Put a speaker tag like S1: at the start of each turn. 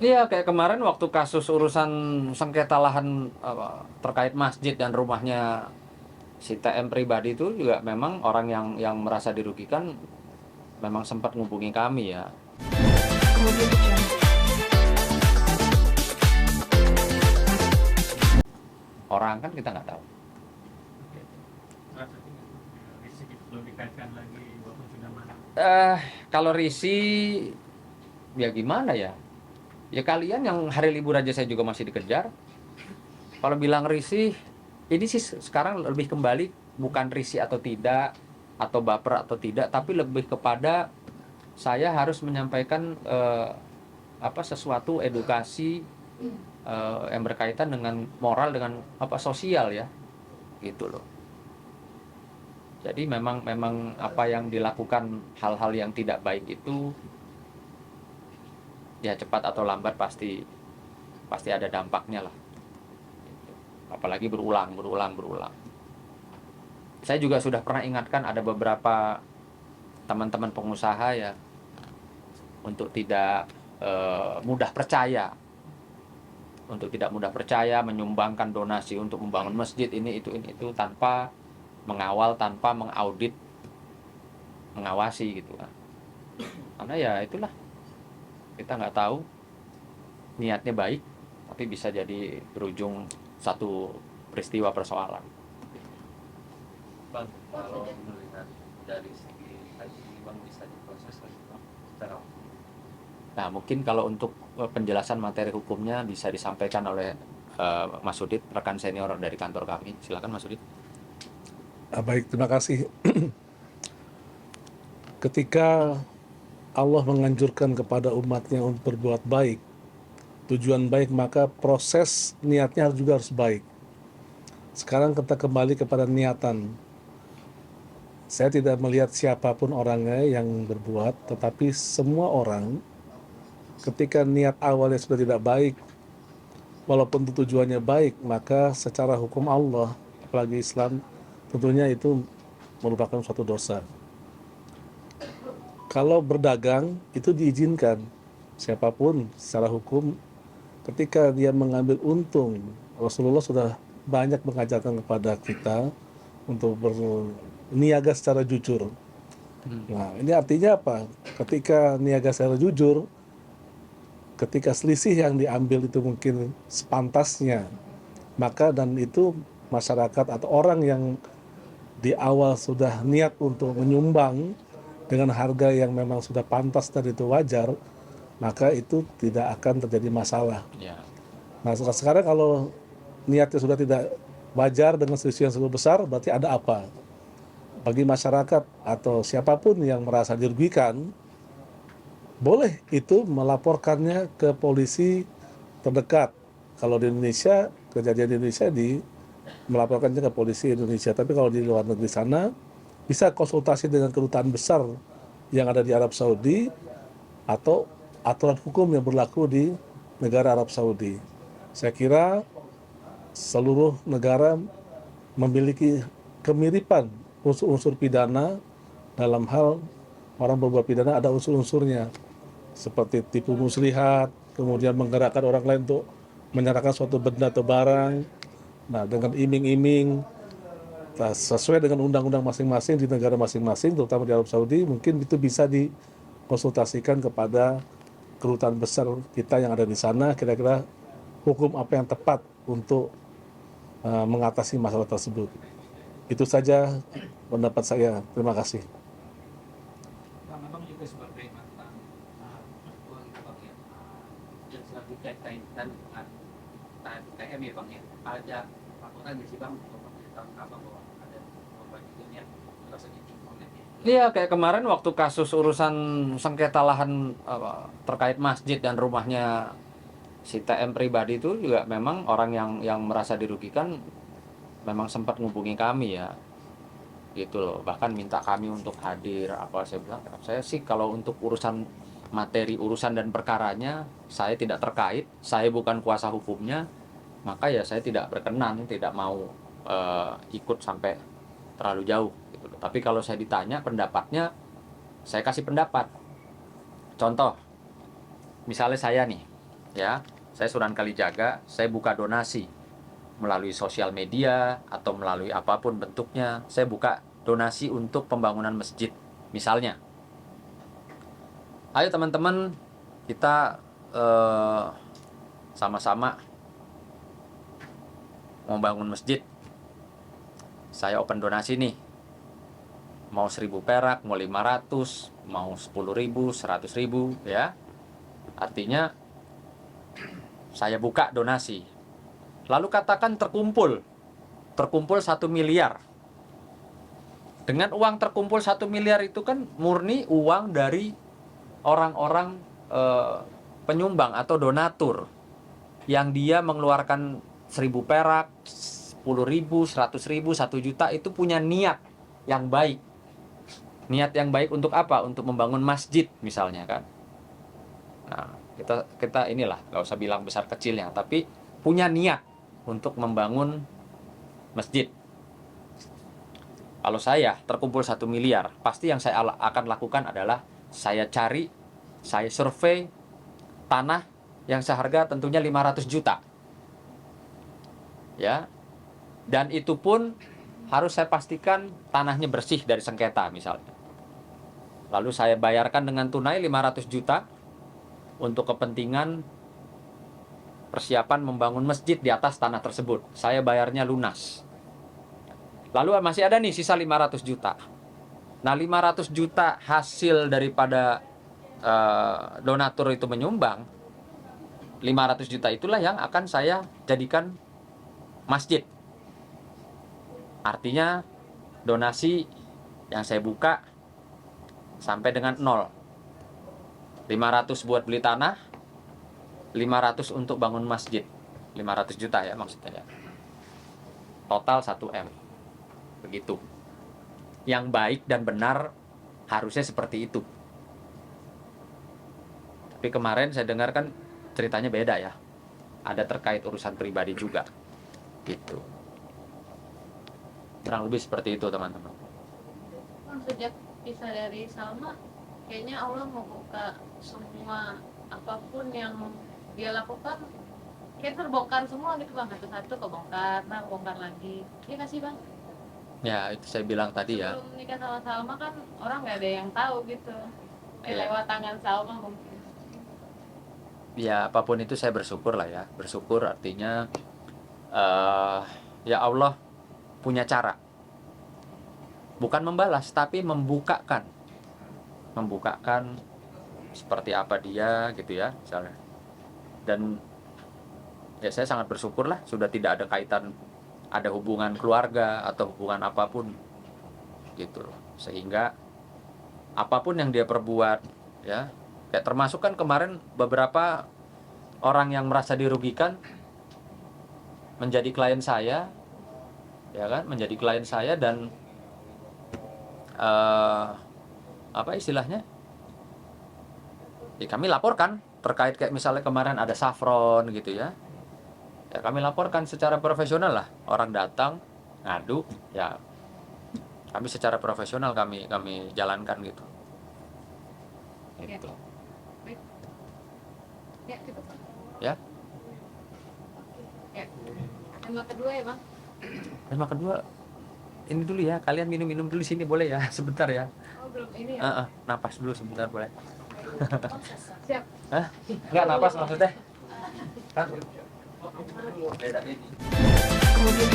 S1: Iya, kayak kemarin waktu kasus urusan sengketa lahan terkait masjid dan rumahnya si TM pribadi itu juga memang orang yang merasa dirugikan memang sempat menghubungi kami ya.
S2: Audio Jungle.
S1: Orang kan kita nggak tahu.
S3: Risik itu belum dikaitkan lagi walaupun sudah mana.
S1: Kalau risih ya gimana ya? Ya kalian yang hari libur aja saya juga masih dikejar. Kalau bilang risih, ini sih sekarang lebih kembali bukan risih atau tidak, atau baper atau tidak, tapi lebih kepada saya harus menyampaikan sesuatu edukasi yang berkaitan dengan moral, dengan sosial ya, gitu loh. Jadi memang memang apa yang dilakukan, hal-hal yang tidak baik itu ya cepat atau lambat pasti pasti ada dampaknya lah. Apalagi berulang, berulang, berulang. Saya juga sudah pernah ingatkan ada beberapa teman-teman pengusaha ya untuk tidak mudah percaya, menyumbangkan donasi untuk membangun masjid ini itu tanpa mengawal, tanpa mengaudit, mengawasi gitu kan. Karena ya itulah, kita nggak tahu, niatnya baik tapi bisa jadi berujung satu peristiwa persoalan.
S4: Bang, kalau melihat dari segi haji, Bang bisa diproses lagi Bang secara hukum.
S1: Nah mungkin kalau untuk penjelasan materi hukumnya bisa disampaikan oleh Mas Sudit, rekan senior dari kantor kami. Silakan Mas Sudit.
S5: Baik, terima kasih. Ketika Allah menganjurkan kepada umatnya untuk berbuat baik, tujuan baik, maka proses niatnya juga harus baik. Sekarang kita kembali kepada niatan. Saya tidak melihat siapapun orangnya yang berbuat, tetapi semua orang ketika niat awalnya sudah tidak baik, walaupun tujuannya baik, maka secara hukum Allah, apalagi Islam, tentunya itu merupakan suatu dosa. Kalau berdagang itu diizinkan, siapapun secara hukum ketika dia mengambil untung. Rasulullah sudah banyak mengajarkan kepada kita untuk berniaga secara jujur. Nah, ini artinya apa? Ketika niaga secara jujur, ketika selisih yang diambil itu mungkin sepantasnya, maka dan itu masyarakat atau orang yang di awal sudah niat untuk menyumbang dengan harga yang memang sudah pantas dan itu wajar, maka itu tidak akan terjadi masalah.
S1: Ya.
S5: Nah, sekarang kalau niatnya sudah tidak wajar dengan selisih yang cukup besar, berarti ada apa? Bagi masyarakat atau siapapun yang merasa dirugikan, boleh itu melaporkannya ke polisi terdekat. Kalau di Indonesia, kejadian di Indonesia melaporkannya ke polisi Indonesia. Tapi kalau di luar negeri sana, bisa konsultasi dengan kedutaan besar yang ada di Arab Saudi atau aturan hukum yang berlaku di negara Arab Saudi. Saya kira seluruh negara memiliki kemiripan unsur-unsur pidana. Dalam hal orang berbuat pidana ada unsur-unsurnya, seperti tipu muslihat, kemudian menggerakkan orang lain untuk menyerahkan suatu benda atau barang, nah dengan iming-iming. Nah, sesuai dengan undang-undang masing-masing di negara masing-masing, terutama di Arab Saudi, mungkin itu bisa dikonsultasikan kepada kedutaan besar kita yang ada di sana, kira-kira hukum apa yang tepat untuk mengatasi masalah tersebut. Itu saja pendapat saya. Terima kasih.
S4: Bang, Abang juga sebagai mantan ketua gitu Bang ya, dan selalu kaitan dengan TM ya Bang ya, ada laporan di sih Bang tentang Abang bahwa ada korban juga yang rasanya cukup ya.
S1: Iya, kayak kemarin waktu kasus urusan sengketa lahan terkait masjid dan rumahnya si TM pribadi itu juga memang orang yang merasa dirugikan memang sempat menghubungi kami ya, gitu loh. Bahkan minta kami untuk hadir. Saya bilang, saya sih kalau untuk urusan materi, urusan dan perkaranya saya tidak terkait, saya bukan kuasa hukumnya, maka ya saya tidak berkenan, tidak mau ikut sampai terlalu jauh gitu loh. Tapi kalau saya ditanya pendapatnya, saya kasih pendapat. Contoh, misalnya saya nih, ya, saya Sunan Kalijaga, saya buka donasi melalui sosial media atau melalui apapun bentuknya, saya buka donasi untuk pembangunan masjid misalnya. Ayo teman-teman, kita sama-sama membangun masjid. Saya open donasi nih, mau 1.000 perak, mau 500, mau 10.000, 100.000, ya. Artinya saya buka donasi. Lalu katakan terkumpul 1 miliar. Dengan uang terkumpul 1 miliar itu kan murni uang dari orang-orang penyumbang atau donatur yang dia mengeluarkan 1.000 perak, 10.000, 100.000, 1 juta, itu punya niat yang baik. Niat yang baik untuk apa? Untuk membangun masjid misalnya kan. Nah, kita inilah, nggak usah bilang besar kecilnya, tapi punya niat untuk membangun masjid. Kalau saya terkumpul 1 miliar, pasti yang saya akan lakukan adalah saya cari, saya survei tanah yang seharga tentunya 500 juta. Ya. Dan itu pun harus saya pastikan tanahnya bersih dari sengketa misalnya. Lalu saya bayarkan dengan tunai 500 juta untuk kepentingan persiapan membangun masjid di atas tanah tersebut. Saya bayarnya lunas. Lalu masih ada nih sisa 500 juta. Nah, 500 juta hasil daripada donatur itu menyumbang, 500 juta itulah yang akan saya jadikan masjid. Artinya donasi yang saya buka sampai dengan 0. 500 buat beli tanah, 500 untuk bangun masjid. 500 juta ya maksudnya ya. Total 1M. Begitu. Yang baik dan benar harusnya seperti itu. Tapi kemarin saya dengarkan ceritanya beda ya. Ada terkait urusan pribadi juga. Gitu. Kurang lebih seperti itu teman-teman.
S6: Sejak pisah dari Salma, kayaknya Allah mau buka semua apapun yang dia lakukan, kayak terbongkar semua gitu bang, satu-satu kebongkar, nah kebongkar lagi. Iya nggak sih bang?
S1: Ya itu saya bilang tadi ya.
S6: Sebelum nikah sama Salma kan orang nggak ada yang tahu gitu.
S1: Iya.
S6: Lewat tangan Salma mungkin.
S1: Ya apapun itu saya bersyukur lah ya. Bersyukur artinya ya Allah punya cara. Bukan membalas tapi membukakan seperti apa dia gitu ya misalnya. Dan ya saya sangat bersyukur lah sudah tidak ada kaitan, ada hubungan keluarga atau hubungan apapun gitu loh. Sehingga apapun yang dia perbuat ya, kayak termasuk kan kemarin beberapa orang yang merasa dirugikan menjadi klien saya ya kan, menjadi klien saya dan apa istilahnya, ya kami laporkan terkait kayak misalnya kemarin ada saffron gitu ya, ya kami laporkan secara profesional lah. Orang datang ngadu ya kami secara profesional kami jalankan gitu. Gitu.
S6: Ya gitu.
S1: Ya.
S6: Ya. Tema kedua ya bang.
S1: Tema kedua ini dulu ya, kalian minum dulu sini boleh ya sebentar ya.
S6: Oh belum ini ya.
S1: Napas dulu sebentar boleh.
S6: Siap.
S1: Hah? Enggak napas maksudnya? Hah? Beda ini.
S2: Kemudian